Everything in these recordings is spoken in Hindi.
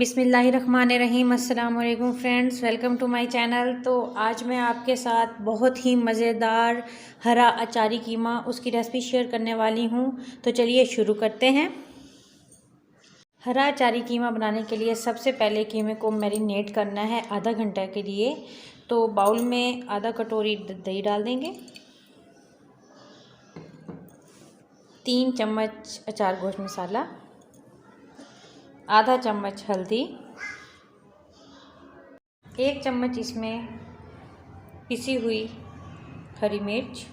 बिस्मिल्लाहिर्रहमानिर्रहीम। अस्सलाम वालेकुम friends, welcome to my channel. तो आज मैं आपके साथ बहुत ही मज़ेदार हरा अचारी कीमा उसकी रेसिपी शेयर करने वाली हूँ। तो चलिए शुरू करते हैं। हरा अचारी कीमा बनाने के लिए सबसे पहले कीमे को मैरिनेट करना है आधा घंटा के लिए। तो बाउल में आधा कटोरी दही डाल देंगे, 3 चम्मच अचार गोश्त मसाला, आधा चम्मच हल्दी, 1 चम्मच इसमें पिसी हुई हरी मिर्च।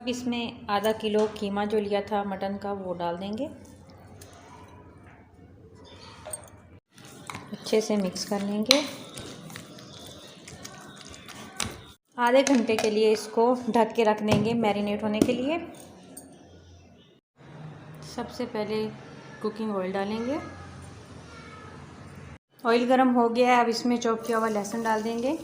अब इसमें आधा किलो कीमा जो लिया था मटन का वो डाल देंगे, अच्छे से मिक्स कर लेंगे। आधे घंटे के लिए इसको ढक के रख देंगे मैरिनेट होने के लिए। सबसे पहले कुकिंग ऑयल डालेंगे। ऑयल गरम हो गया है, अब इसमें चॉप किया हुआ लहसुन डाल देंगे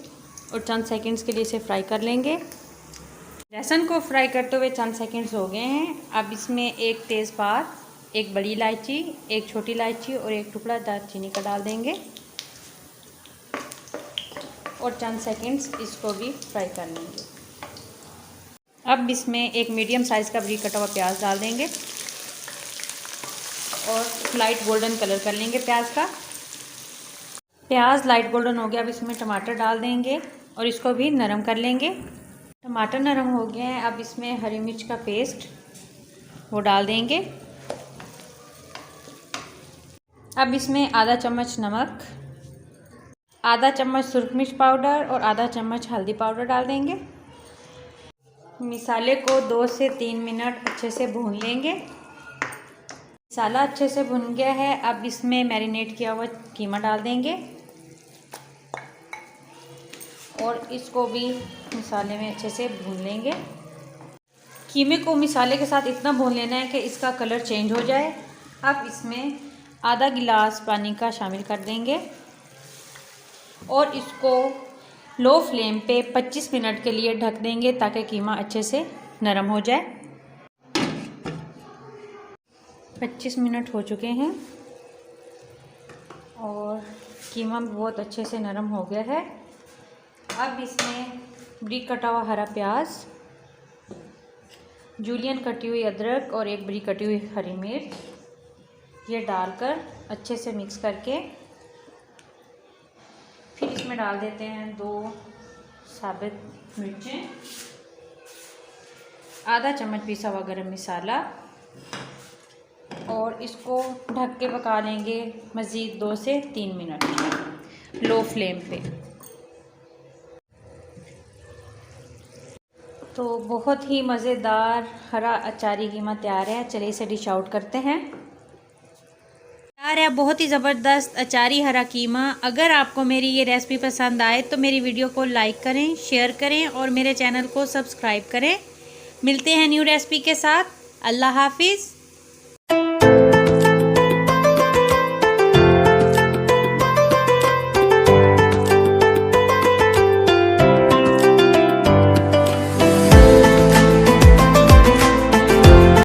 और चंद सेकंड्स के लिए इसे फ्राई कर लेंगे। लहसुन को फ्राई करते हुए चंद सेकंड्स हो गए हैं। अब इसमें एक तेज़पात, एक बड़ी इलायची, एक छोटी इलायची और एक टुकड़ा दालचीनी का डाल देंगे और चंद सेकंड्स इसको भी फ्राई कर लेंगे। अब इसमें एक मीडियम साइज़ का बारीक कटा हुआ प्याज डाल देंगे और लाइट गोल्डन कलर कर लेंगे प्याज का। प्याज लाइट गोल्डन हो गया, अब इसमें टमाटर डाल देंगे और इसको भी नरम कर लेंगे। टमाटर नरम हो गए हैं, अब इसमें हरी मिर्च का पेस्ट वो डाल देंगे। अब इसमें आधा चम्मच नमक, आधा चम्मच सुरख मिर्च पाउडर और आधा चम्मच हल्दी पाउडर डाल देंगे। मसाले को 2 से 3 मिनट अच्छे से भून लेंगे। मसाला अच्छे से भुन गया है, अब इसमें मैरिनेट किया हुआ कीमा डाल देंगे और इसको भी मसाले में अच्छे से भून लेंगे। कीमे को मसाले के साथ इतना भून लेना है कि इसका कलर चेंज हो जाए। अब इसमें आधा गिलास पानी का शामिल कर देंगे और इसको लो फ्लेम पे 25 मिनट के लिए ढक देंगे ताकि कीमा अच्छे से नरम हो जाए। 25 मिनट हो चुके हैं और कीमा बहुत अच्छे से नरम हो गया है। अब इसमें बारीक कटा हुआ हरा प्याज, जूलियन कटी हुई अदरक और एक बारीक कटी हुई हरी मिर्च ये डालकर अच्छे से मिक्स करके फिर इसमें डाल देते हैं 2 साबुत मिर्चें, आधा चम्मच पिसा हुआ गरम मसाला और इसको ढक के पका लेंगे मज़ीद 2 से 3 मिनट लो फ्लेम पे। तो बहुत ही मज़ेदार हरा अचारी कीमा तैयार है। चलिए इसे डिश आउट करते हैं। तैयार है बहुत ही ज़बरदस्त अचारी हरा कीमा। अगर आपको मेरी ये रेसिपी पसंद आए तो मेरी वीडियो को लाइक करें, शेयर करें और मेरे चैनल को सब्सक्राइब करें। मिलते हैं न्यू रेसिपी के साथ। अल्लाह हाफिज़।